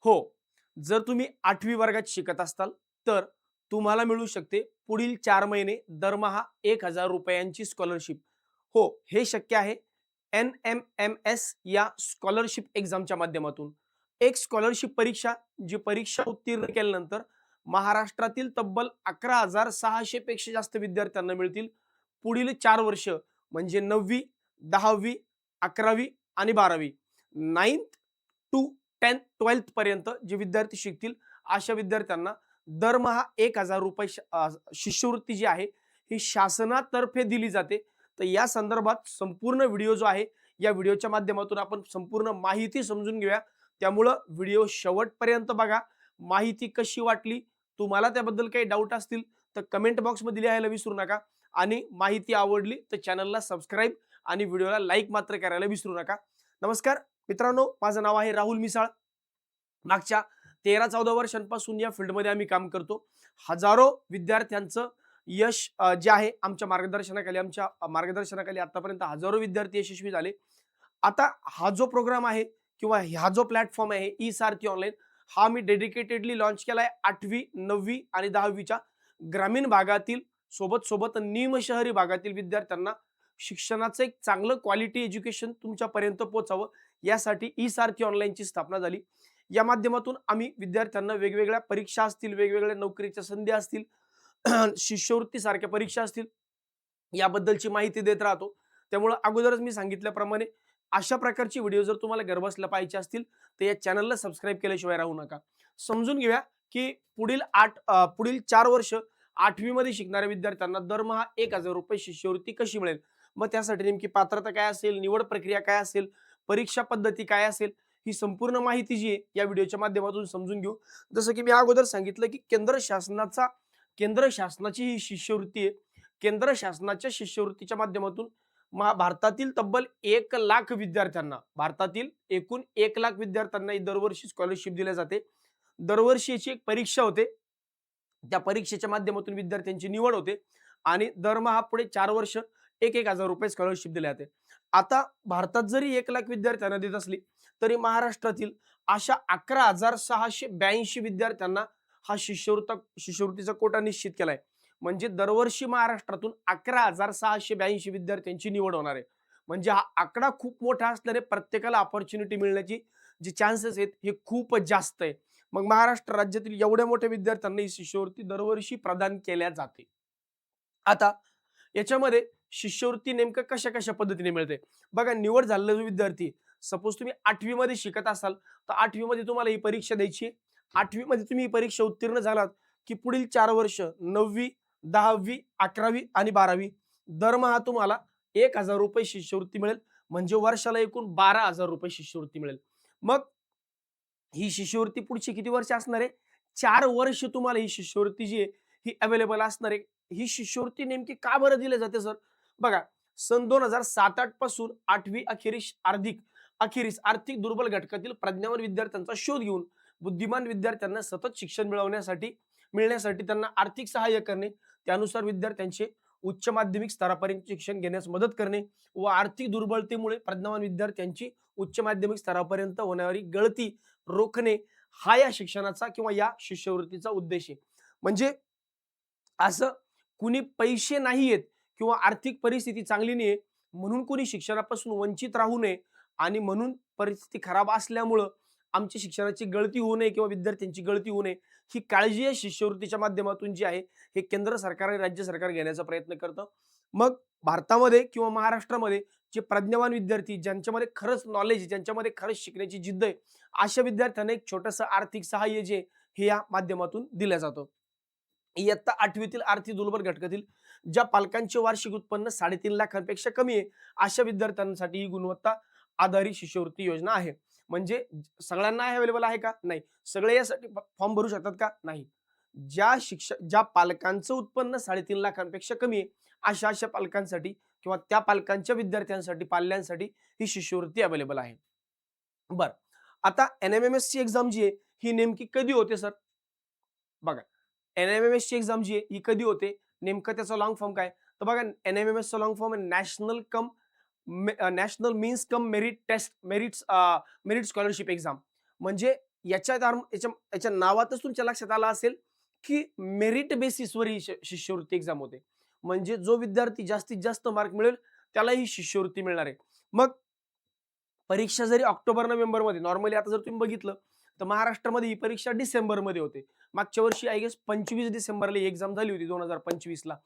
हो. जर तुम्ही 8वी वर्गात शिकत असाल, तर तुम्हाला मिळू शकते पुढील 4 महिने दरमहा ₹1000 स्कॉलरशिप. हो, हे शक्य आहे NMMS या स्कॉलरशिप एक्झामच्या माध्यमातून. एक स्कॉलरशिप परीक्षा, जी परीक्षा उत्तीर्ण केल्यानंतर महाराष्ट्रातील तब्बल 11,600 पेक्षा जास्त विद्यार्थ्यांना मिळतील. पुढील 4 वर्ष म्हणजे 9वी, 10वी, 11वी आणि 12वी. 9th टू 10th 12th पर्यंत जे विद्यार्थी शिकतील अशा विद्यार्थ्यांना दरमहा ₹1000 शिष्यवृत्ती जी आहे ही शासनातर्फे दिली जाते. तर या संदर्भात संपूर्ण व्हिडिओ जो आहे, या व्हिडिओच्या माध्यमातून आपण संपूर्ण माहिती समजून घेऊया. त्यामुळं व्हिडिओ शेवटपर्यंत बघा. माहिती कशी वाटली, तुम्हाला त्याबद्दल काही डाऊट असतील तर कमेंट बॉक्समध्ये लिहायला विसरू नका. आणि माहिती आवडली तर चॅनलला सबस्क्राईब आणि व्हिडिओला लाईक मात्र करायला विसरू नका. नमस्कार मित्रांनो, माझं नाव आहे राहुल मिसाळ. मागच्या 13-14 वर्षांपासून या फील्डमध्ये आम्ही काम करतो. हजारो विद्यार्थ्यांचं यश जे आहे आमच्या मार्गदर्शनाखाली आतापर्यंत हजारो विद्यार्थी यशस्वी झाले. आता हा जो प्रोग्राम आहे किंवा हा जो प्लॅटफॉर्म आहे ई सारथी ऑनलाईन, हा मी डेडिकेटेडली लॉन्च केलाय 8वी, 9वी आणि 10वीच्या ग्रामीण भागातील सोबत निमशहरी भागातील विद्यार्थ्यांना शिक्षणाचं एक चांगलं क्वालिटी एज्युकेशन तुमच्यापर्यंत पोहोचावं, यासाठी ई सारथी ऑनलाईनची स्थापना झाली. या माध्यमातून आम्ही विद्यार्थ्यांना वेगवेगळ्या परीक्षा असतील, वेगवेगळ्या नोकरीच्या संधी असतील, शिष्यवृत्ती सारख्या परीक्षा असतील, याबद्दलची माहिती देत राहतो. त्यामुळे अगोदरच मी सांगितल्याप्रमाणे अशा प्रकारची व्हिडिओ जर तुम्हाला घरबसल्या पाहायचे असतील, तर या चॅनलला सबस्क्राईब केल्याशिवाय राहू नका. समजून घेऊया की पुढील 4 वर्ष 8वी मध्ये शिकणाऱ्या विद्यार्थ्यांना दरमहा ₹1000 शिष्यवृत्ती कशी मिळेल? मग त्यासाठी नेमकी पात्रता काय असेल, निवड प्रक्रिया काय असेल, परीक्षा पद्धती काय असेल, ही संपूर्ण माहिती जी आहे या व्हिडिओच्या माध्यमातून समजून घेऊ. जसं की मी अगोदर सांगितलं की केंद्र शासनाची ही शिष्यवृत्ती आहे. केंद्र शासनाच्या शिष्यवृत्तीच्या माध्यमातून भारतातील तब्बल 1,00,000 विद्यार्थ्यांना, भारतातील एकूण 1,00,000 विद्यार्थ्यांना ही दरवर्षी स्कॉलरशिप दिली जाते. दरवर्षी याची एक परीक्षा होते. त्या परीक्षेच्या माध्यमातून विद्यार्थ्यांची निवड होते आणि दरमहा पुढे 4 वर्ष ₹1,000 स्कॉलरशिप दिले जाते. आता भारतात जरी 1,00,000 विद्यार्थ्यांना देत असली, तरी महाराष्ट्रातील अशा 11,682 विद्यार्थ्यांना हा शिष्यवृत्तीचा कोटा निश्चित केलाय. म्हणजे दरवर्षी महाराष्ट्रातून 11,682 विद्यार्थ्यांची निवड होणार आहे. म्हणजे हा आकडा खूप मोठा असल्याने प्रत्येकाला अपॉर्च्युनिटी मिळण्याची जे चान्सेस आहेत हे खूपच जास्त आहे. मग महाराष्ट्र राज्यातील एवढ्या मोठ्या विद्यार्थ्यांना ही शिष्यवृत्ती दरवर्षी प्रदान केल्या जाते. आता याच्यामध्ये शिष्यवृत्ती नेमकं कशा-कशा पद्धतीने मिळते? बघा, निवड झालेला जो विद्यार्थी, सपोज तुम्ही 8वी मध्ये शिकत असाल, तर 8वी मध्ये तुम्हाला ही परीक्षा द्यायची आहे. 8वी मध्ये तुम्ही ही परीक्षा उत्तीर्ण झालात, की पुढील 4 वर्ष 9वी, 10वी, 11वी आणि 12वी दरमहा तुम्हाला ₹1000 शिष्यवृत्ती मिळेल. म्हणजे वर्षाला एकूण ₹12,000 शिष्यवृत्ती मिळेल. मग ही शिष्यवृत्ती पुढची किती वर्ष असणार आहे? 4 वर्ष तुम्हाला ही शिष्यवृत्ती जी आहे, ही अवेलेबल असणार आहे. ही शिष्यवृत्ती नेमकी का बरं दिली जाते सर? बघा, सन 2007-8 पासून 8वी अखेरीस आर्थिक दुर्बल घटकातील प्रज्ञावान विद्यार्थ्यांचा शोध घेऊन बुद्धिमान विद्यार्थ्यांना सतत शिक्षण मिळण्यासाठी त्यांना आर्थिक सहाय्य करणे, त्यानुसार विद्यार्थ्यांचे उच्च माध्यमिक स्तरापर्यंत शिक्षण घेण्यास मदत करणे व आर्थिक दुर्बलतेमुळे प्रज्ञावान विद्यार्थ्यांची उच्च माध्यमिक स्तरापर्यंत होणारी गळती रोखणे, हा या शिक्षणाचा किंवा या शिष्यवृत्तीचा उद्देश आहे. म्हणजे असं कुणी पैसे नाहीयेत किंवा आर्थिक परिस्थिती चांगली नाहीये म्हणून कुणी शिक्षणापासून वंचित राहू नये आणि म्हणून परिस्थिती खराब असल्यामुळं आमची शिक्षणाची गळती होऊ नये किंवा विद्यार्थ्यांची गळती होऊ नये, ही काळजी या शिष्यवृत्तीच्या माध्यमातून जी आहे, हे केंद्र सरकार आणि राज्य सरकार घेण्याचा प्रयत्न करतं. मग भारतामध्ये किंवा महाराष्ट्रामध्ये जे प्रज्ञावान विद्यार्थी, ज्यांच्यामध्ये खरंच नॉलेज आहे, ज्यांच्यामध्ये खरंच शिकण्याची जिद्द आहे, अशा विद्यार्थ्यांना एक छोटंसं आर्थिक सहाय्य जे हे या माध्यमातून दिलं जातं. इयत्ता 8वीतील आर्थिक दुर्बल घटकातील ज्या पालकांचे वार्षिक उत्पन्न 3.5 लाखांपेक्षा कमी आहे, अशा विद्यार्थ्यांसाठी ही गुणवत्ता आधारित शिष्यवृत्ती योजना आहे. म्हणजे सगळ्यांना अवेलेबल आहे का? नाही. सगळे यासाठी फॉर्म भरू शकतात का? नाही. ज्या पालकांचं उत्पन्न 3.5 लाखांपेक्षा कमी आहे, अशा पालकांसाठी किंवा त्या पालकांच्या विद्यार्थ्यांसाठी, पाल्यांसाठी ही शिष्यवृत्ती अवेलेबल आहे. बरं. आता एन-एम-एम-एसची एक्झाम जी आहे, ही नेमकी कधी होते सर? बघा, एन-एम-एम-एसची एक्झाम जी आहे, ही कधी होते? नेमकं त्याचा लाँग फॉर्म काय? तर बघा, एन-एम-एम-एसचा लाँग फॉर्म आहे national means cum merit scholarship exam. म्हणजे याच्या नावातच तुमच्या लक्षात आलं असेल की मेरिट बेसिसवर ही शिष्यवृत्ती एक्झाम होते. म्हणजे जो विद्यार्थी जास्तीत जास्त मार्क मिळेल त्याला ही शिष्यवृत्ती मिळणार आहे. मग परीक्षा जरी ऑक्टोबर-नोव्हेंबरमध्ये नॉर्मली आता जर तुम्ही बघितलं, तर महाराष्ट्रामध्ये ही परीक्षा डिसेंबरमध्ये होते. मागच्या वर्षी आय गेस 25 डिसेंबरला ही एक्झाम झाली होती 2025ला.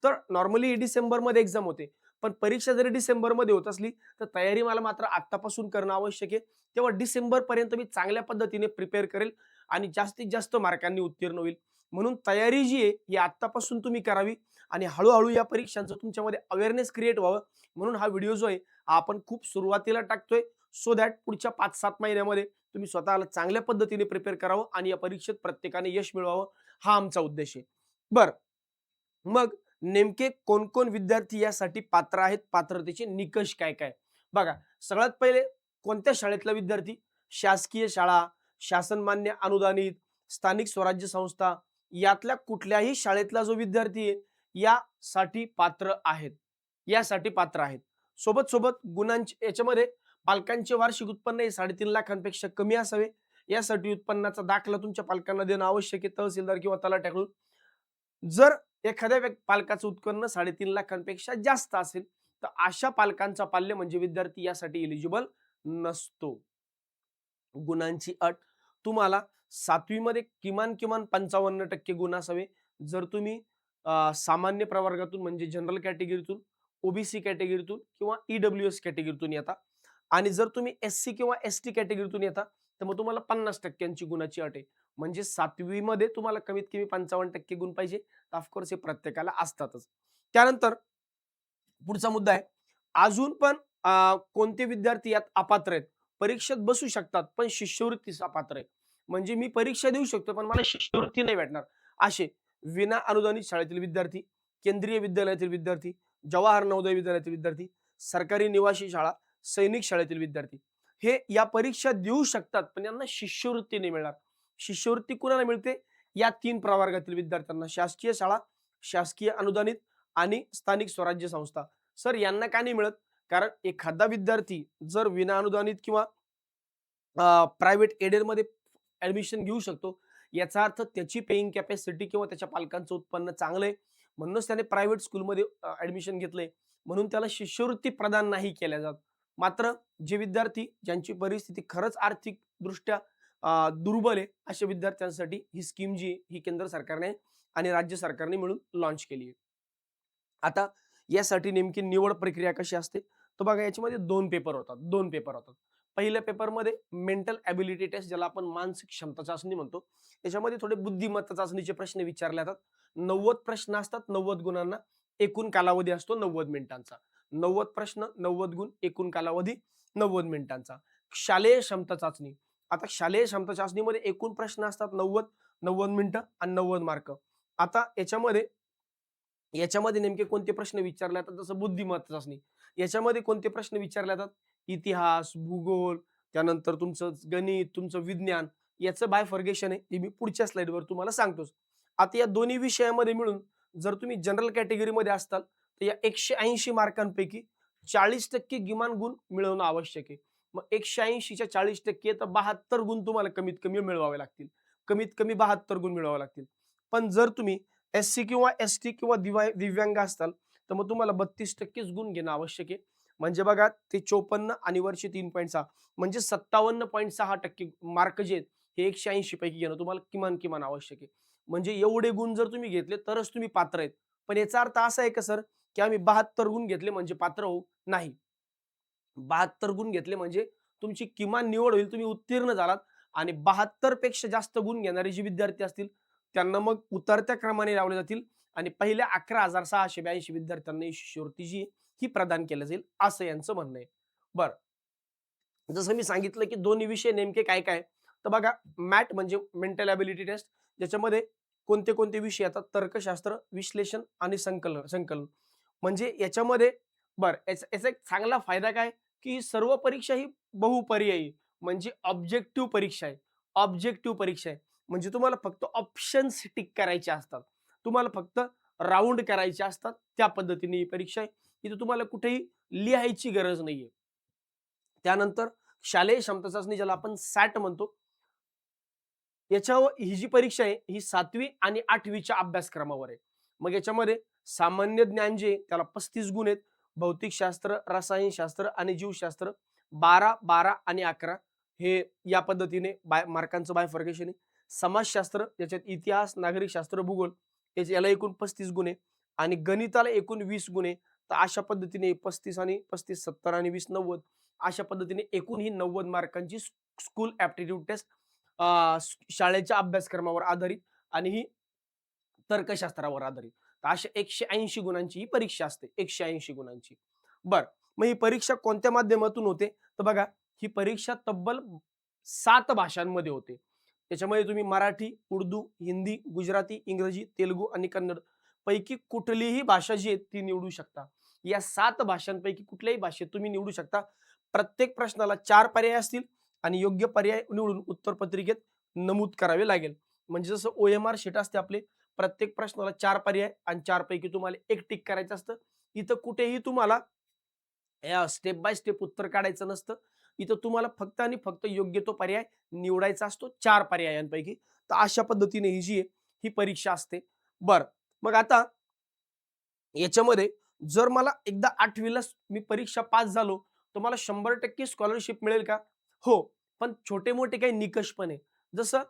तर नॉर्मली ही डिसेंबरमध्ये एक्झाम होते. पण परीक्षा जरी डिसेंबरमध्ये होत असली, तर तयारी मला मात्र आत्तापासून करणं आवश्यक आहे. तेव्हा डिसेंबरपर्यंत मी चांगल्या पद्धतीने प्रिपेअर करेल आणि जास्तीत जास्त मार्कांनी उत्तीर्ण होईल. म्हणून तयारी जी आहे, ही आत्तापासून तुम्ही करावी आणि हळू या परीक्षांचं तुमच्यामध्ये अवेअरनेस क्रिएट व्हावं. म्हणून हा व्हिडिओ जो आहे, हा आपण खूप सुरुवातीला टाकतोय. सो दॅट पुढच्या 5-7 महिन्यामध्ये तुम्ही स्वतःला चांगल्या पद्धतीने प्रिपेअर करावं आणि या परीक्षेत प्रत्येकाने यश मिळवावं, हा आमचा उद्देश आहे. बरं, मग नेमके कोण-कोण विद्यार्थी यासाठी पात्र आहेत? पात्रतेचे निकष काय-काय? बघा, सगळ्यात पहिले कोणत्या शाळेतला विद्यार्थी? शासकीय शाळा, शासनमान्य अनुदानित, स्थानिक स्वराज्य संस्था यातल्या कुठल्याही शाळेतला जो विद्यार्थी आहे, यासाठी पात्र आहेत. यासाठी पात्र आहेत. सोबत गुणांचे याच्यामध्ये पालकांचे वार्षिक उत्पन्न हे 3.5 लाखांपेक्षा कमी असावे. यासाठी उत्पन्नाचा दाखला तुमच्या पालकांना देणं आवश्यक आहे, तहसीलदार किंवा तलाठ्याकडून. जर एखाद्या पालकाचं उत्पन्न 3.5 लाखांपेक्षा जास्त असेल, तर अशा पालकांचा पाल्य म्हणजे विद्यार्थी यासाठी एलिजिबल नसतो. गुणांची अट तुम्हाला 7वी मध्ये किमान 55% गुण असावे. जर तुम्ही सामान्य प्रवर्गातून म्हणजे जनरल कॅटेगरीतून, ओबीसी कॅटेगरीतून किंवा ईडब्ल्यूएस कॅटेगरीतून येता आणि जर तुम्ही एससी किंवा एसटी कॅटेगरीतून येता, तर मग तुम्हाला 50% गुणाची अट आहे. म्हणजे 7वी मध्ये तुम्हाला कमीत कमी 55% गुण पाहिजे. ऑफकोर्स हे प्रत्येकाला असतातच. त्यानंतर पुढचा मुद्दा आहे. अजून पण कोणते विद्यार्थी यात अपात्र आहेत? परीक्षेत बसू शकतात, पण शिष्यवृत्तीस अपात्र आहेत. म्हणजे मी परीक्षा देऊ शकतो, पण मला शिष्यवृत्ती नाही भेटणार. असे विना अनुदानित शाळेतील विद्यार्थी, केंद्रीय विद्यालयातील विद्यार्थी, जवाहर नवोदय विद्यालयातील विद्यार्थी, सरकारी निवासी शाळा, सैनिक शाळेतील विद्यार्थी हे या परीक्षा देऊ शकतात, पण यांना शिष्यवृत्ती नाही मिळणार. शिष्यवृत्ती कुणाला मिळते? या 3 प्रवर्गातील विद्यार्थ्यांना. शासकीय शाळा, शासकीय अनुदानित आणि स्थानिक स्वराज्य संस्था. सर यांना का नाही मिळत? कारण एखादा विद्यार्थी जर विनाअनुदानित किंवा प्रायव्हेट एडेडमध्ये ॲडमिशन घेऊ शकतो. याचा अर्थ त्याची पेइंग कॅपॅसिटी किंवा त्याच्या पालकांचं उत्पन्न चांगलं आहे. म्हणूनच त्याने प्रायव्हेट स्कूलमध्ये ॲडमिशन घेतलंय. म्हणून त्याला शिष्यवृत्ती प्रदान नाही केल्या जात. मात्र जे विद्यार्थी ज्यांची परिस्थिती खरंच आर्थिकदृष्ट्या दुर्बल आहे, अशा विद्यार्थ्यांसाठी ही स्कीम जी आहे, ही केंद्र सरकारने आणि राज्य सरकारने मिळून लॉन्च केली आहे. आता यासाठी नेमकी निवड प्रक्रिया कशी असते? तर बघा याच्यामध्ये 2 पेपर होतात. 2 पेपर होतात. पहिल्या पेपरमध्ये मेंटल एबिलिटी टेस्ट ज्याला आपण मानसिक क्षमता चाचणी म्हणतो. त्याच्यामध्ये थोडे बुद्धिमत्ता चाचणीचे प्रश्न विचारले जातात. 90 प्रश्न असतात 90 गुणांना. एकूण कालावधी असतो 90 मिनिटांचा. 90 प्रश्न, 90 गुण, एकूण कालावधी 90 मिनिटांचा. शालेय क्षमता चाचणी. आता शालेय क्षमता चाचणीमध्ये एकूण प्रश्न असतात 90, 90 मिनिटं आणि 90 मार्क. आता याच्यामध्ये नेमके कोणते प्रश्न विचारले जातात? जसं बुद्धिमत्ता चाचणी. याच्यामध्ये कोणते प्रश्न विचारले जातात? इतिहास, भूगोल, त्यानंतर तुमचं गणित, तुमचं विज्ञान याचं बायफर्गेशन आहे. ते मी पुढच्या स्लाईडवर तुम्हाला सांगतोच. आता या दोन्ही विषयामध्ये मिळून जर तुम्ही जनरल कॅटेगरीमध्ये असताल, तर या 180 मार्कांपैकी 40% किमान गुण मिळवणं आवश्यक आहे. मग 180च्या 40% तर 72 गुण तुम्हाला कमीत कमी मिळवावे लागतील. कमीत कमी 72 गुण मिळवावे लागतील. पण जर तुम्ही एससी किंवा एसटी किंवा दिव्यांग असताल, तर मग तुम्हाला 32%च गुण घेणं आवश्यक आहे. म्हणजे बघा ते 54 आणि वरचे 3.6 म्हणजे 57.6% मार्क जे आहेत, हे 180 पैकी घेणं तुम्हाला किमान आवश्यक आहे. म्हणजे एवढे गुण जर तुम्ही घेतले तरच तुम्ही पात्र आहेत. पण याचा अर्थ असा आहे का सर, की आम्ही 72 गुण घेतले म्हणजे पात्र होऊ? नाही. 72 गुण घेतले म्हणजे तुमची किमान निवड होईल, तुम्ही उत्तीर्ण झालात आणि 72 पेक्षा जास्त गुण घेणारे जे विद्यार्थी असतील, त्यांना मग उतरत्या क्रमाने लावले जातील आणि पहिल्या 11,682 विद्यार्थ्यांना ही शिष्यवृत्ती जी ही प्रदान केली जाईल, असं यांचं म्हणणं आहे. बरं, जसं मी सांगितलं की दोन्ही विषय नेमके काय-काय? तर बघा मॅट म्हणजे मेंटल एबिलिटी टेस्ट ज्याच्यामध्ये कोणते विषय येतात? तर्कशास्त्र, विश्लेषण आणि संकलन. म्हणजे याच्यामध्ये बरं याचा एक चांगला फायदा काय? की सर्व परीक्षा ही बहुपर्यायी म्हणजे ऑब्जेक्टिव्ह परीक्षा आहे. ऑब्जेक्टिव्ह परीक्षा आहे. म्हणजे तुम्हाला फक्त ऑप्शन्स टिक करायचे असतात. तुम्हाला फक्त राउंड करायचे असतात. त्या पद्धतीने ही परीक्षा आहे. इथे तुम्हाला कुठेही लिहायची गरज नाहीये. त्यानंतर शालेय क्षमता चाचणी ज्याला आपण सॅट म्हणतो, याच्यावर ही जी परीक्षा आहे ही 7वी आणि 8वीच्या अभ्यासक्रमावर आहे. मग याच्यामध्ये सामान्य ज्ञान जे त्याला 35 गुण आहेत. भौतिकशास्त्र, रसायनशास्त्र आणि जीवशास्त्र 12, 12 आणि 11 हे या पद्धतीने मार्कांचं बायफर्गेशन आहे. समाजशास्त्र याच्यात इतिहास, नागरिकशास्त्र, भूगोल याला एकूण 35 गुण आहे आणि गणिताला एकूण 20 गुण आहे. तर अशा पद्धतीने 35 आणि 35, 70 आणि 20, 90 अशा पद्धतीने एकूण ही 90 मार्कांची स्कूल ॲप्टिट्यूड टेस्ट शाळेच्या अभ्यासक्रमावर आधारित आणि ही तर्कशास्त्रावर आधारित. तर अशा 180 गुणांची ही परीक्षा असते. 180 गुणांची. बरं. मग ही परीक्षा कोणत्या माध्यमातून होते? तर बघा, ही परीक्षा तब्बल 7 भाषांमध्ये होते. त्याच्यामध्ये तुम्ही मराठी, उर्दू, हिंदी, गुजराती, इंग्रजी, तेलुगू आणि कन्नड पैकी कुठलीही भाषा जी आहे ती निवडू शकता. या 7 भाषांपैकी कुठल्याही भाषेत तुम्ही निवडू शकता. प्रत्येक प्रश्नाला 4 पर्याय असतील आणि योग्य पर्याय निवडून उत्तरपत्रिकेत नमूद करावे लागेल. म्हणजे जसं OMR शीट असते आपले, प्रत्येक प्रश्नाला 4 पर्याय आणि 4 पैकी तुम्हाला 1 टिक करायचं असतं. इथं कुठेही तुम्हाला स्टेप बाय स्टेप उत्तर काढायचं नसतं. इथं तुम्हाला फक्त आणि फक्त योग्य तो पर्याय निवडायचा असतो 4 पर्यायांपैकी. तर अशा पद्धतीने ही जी आहे ही परीक्षा असते. बरं. मग आता याच्यामध्ये जर मला एकदा 8वी मी परीक्षा पास झालो, तर मला 100% स्कॉलरशिप मिळेल का? हो. पण छोटे-मोठे काही निकष पण आहे. जसं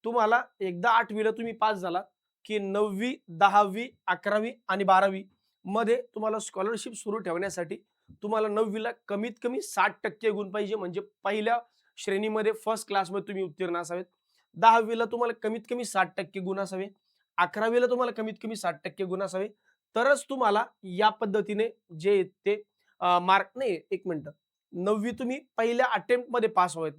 तुम्हाला एकदा 8वी तुम्ही पास झाला, की 9वी, 10वी, 11वी आणि 12वी मध्ये तुम्हाला स्कॉलरशिप सुरू ठेवण्यासाठी तुम्हाला 9वी कमीत कमी 60% गुण पाहिजे. म्हणजे पहिल्या श्रेणीमध्ये फर्स्ट क्लासमध्ये तुम्ही उत्तीर्ण असावेत. 10वी तुम्हाला कमीत कमी 60% गुण असावे. 11वी तुम्हाला कमीत कमी 60% गुण असावे. तरच तुम्हाला या पद्धतीने जे ते मार्क नाही 1 मिनिटं. 9वी तुम्ही पहिल्या अटेम्प्टमध्ये पास व्हावेत.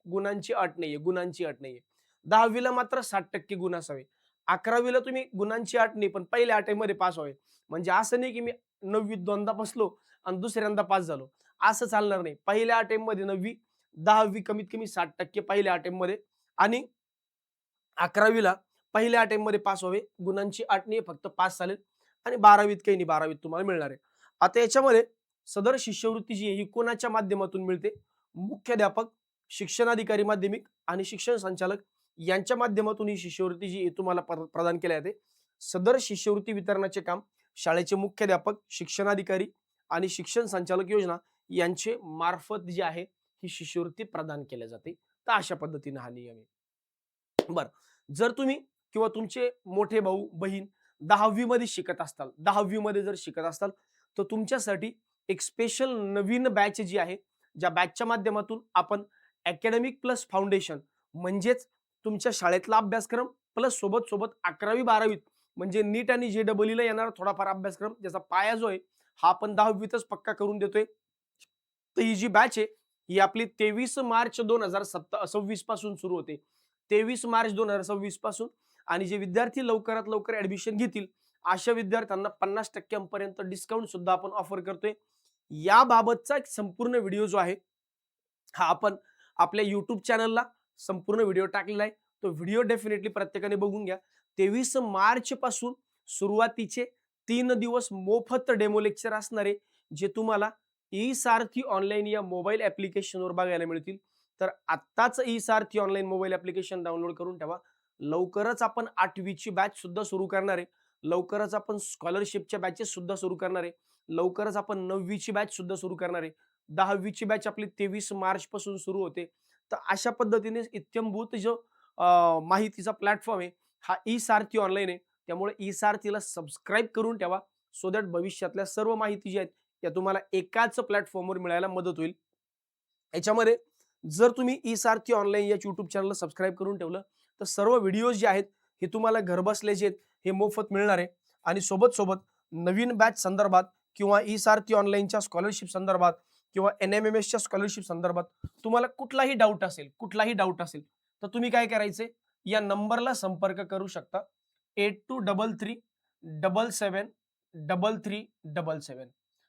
गुणांची अट नाहीये, गुणांची अट नाहीये. 10वी मात्र 60% गुण असावे. 11वी तुम्ही गुणांची अट नाही, पण पहिल्या अटेम्प्टमध्ये पास व्हावे. म्हणजे असं नाही की मी 9वीत दोनदा बसलो आणि दुसऱ्यांदा पास झालो. असं चालणार नाही. पहिल्या अटेम्प्टमध्ये 9वी, 10वी कमीत कमी 60% पहिल्या अटेम्प्टमध्ये आणि 11वीला पहिल्या अटेम्प्टमध्ये पास व्हावे. गुणांची अट नाही, फक्त पास चालेल आणि 12वीत काही नाही, 12वीत तुम्हाला मिळणार आहे. आता याच्यामध्ये सदर शिष्यवृत्ती जी आहे ही कोणाच्या माध्यमातून मिळते? मुख्याध्यापक, शिक्षणाधिकारी माध्यमिक आणि शिक्षण संचालक यांच्या माध्यमातून ही शिष्यवृत्ती जी आहे तुम्हाला प्रदान केल्या जाते. सदर शिष्यवृत्ती वितरणाचे काम शाळेचे मुख्याध्यापक, शिक्षणाधिकारी आणि शिक्षण संचालक योजना यांचे मार्फत जी आहे ही शिष्यवृत्ती प्रदान केल्या जाते. तर अशा पद्धतीने हा नियम आहे. बरं. जर तुम्ही किंवा तुमचे मोठे भाऊ, बहीण 10वी मध्ये शिकत असताल, 10वी मध्ये जर शिकत असताल, तर तुमच्यासाठी एक स्पेशल नवीन बॅच जी आहे, ज्या बॅचच्या माध्यमातून आपण अकॅडमिक प्लस फाउंडेशन म्हणजेच तुमच्या शाळेतला अभ्यासक्रम प्लस सोबत 11वी 12वीत म्हणजे नीट आणि JEE येणारा थोडाफार अभ्यासक्रम ज्याचा पाया जो आहे, हा आपण 10वीतच पक्का करून देतोय. तर ही जी बॅच आहे, ही आपली 23 मार्च 2026 पासून सुरू होते. 23 मार्च 2026 पासून आणि जे विद्यार्थी लवकरात लवकर ऍडमिशन घेतील अशा विद्यार्थ्यांना 50% पर्यंत डिस्काउंट सुद्धा आपण ऑफर करतोय. याबाबतचा एक संपूर्ण व्हिडिओ जो आहे हा आपण आपल्या YouTube चॅनलला संपूर्ण व्हिडिओ टाकलेला आहे. तो व्हिडिओ डेफिनेटली प्रत्येकाने बघून घ्या. 23 मार्च पासून सुरुवातीचे 3 दिवस मोफत डेमो लेक्चर असणार आहे, जे तुम्हाला ई-सारथी ऑनलाईन या मोबाईल ॲप्लिकेशनवर बघायला मिळतील. तर आत्ताच ई-सारथी ऑनलाईन मोबाईल ॲप्लिकेशन डाउनलोड करून ठेवा. लवकरच आपण 8वीची बॅच सुद्धा सुरू करणार आहे. लवकरच आपण स्कॉलरशिपच्या बॅचेस सुद्धा सुरू करणार आहे. लवकरच आपण 9वीची बॅच सुद्धा सुरू करणार आहे. 10वीची बॅच आपली 23 मार्च पासून सुरू होते. तर अशा पद्धतीने इत्थंभूत जो माहितीचा प्लॅटफॉर्म आहे, हा ई-सारथी ऑनलाईन आहे. त्यामुळे ई-सारथीला सबस्क्राईब करून ठेवा. सो दॅट भविष्यातल्या सर्व माहिती जी आहेत, त्या तुम्हाला एकाच प्लॅटफॉर्मवर मिळायला मदत होईल. याच्यामध्ये जर तुम्ही ई-सारथी ऑनलाईन या YouTube चॅनलला सबस्क्राईब करून ठेवलं, तर सर्व व्हिडिओज जे आहेत, हे तुम्हाला घरबसल्या जे आहेत, हे मोफत मिळणार आहे. आणि सोबत नवीन बॅच संदर्भात किंवा ई-सारथी ऑनलाईनच्या स्कॉलरशिप संदर्भात किंवा NMMSच्या स्कॉलरशिप संदर्भात तुम्हाला कुठलाही डाऊट असेल, तर तुम्ही काय करायचे, या नंबरला संपर्क करू शकता. 8233773377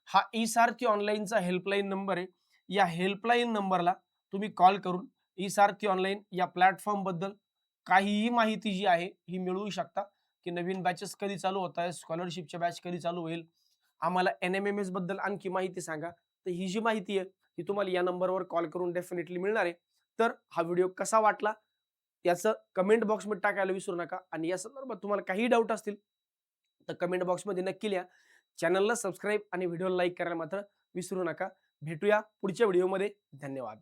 हा ई-सारथी ऑनलाईनचा हेल्पलाईन नंबर आहे. या हेल्पलाईन नंबरला तुम्ही कॉल करून ई-सारथी ऑनलाईन या प्लॅटफॉर्म बद्दल काहीही माहिती जी आहे ही मिळवू शकता, की नवीन बॅचेस कधी चालू होत आहे, स्कॉलरशिपच्या बॅच कधी चालू होईल, आम्हाला NMMS बद्दल आणखी माहिती सांगा. तर ही जी माहिती आहे ती तुम्हाला या नंबरवर कॉल करून डेफिनेटली मिळणार आहे. तर हा व्हिडिओ कसा वाटला याचं कमेंट बॉक्समध्ये टाकायला विसरू नका आणि या संदर्भात तुम्हाला काही डाऊट असतील तर कमेंट बॉक्समध्ये नक्की लिहा. चॅनलला सबस्क्राईब आणि व्हिडिओला लाईक करायला मात्र विसरू नका. भेटूया पुढच्या व्हिडिओमध्ये. धन्यवाद.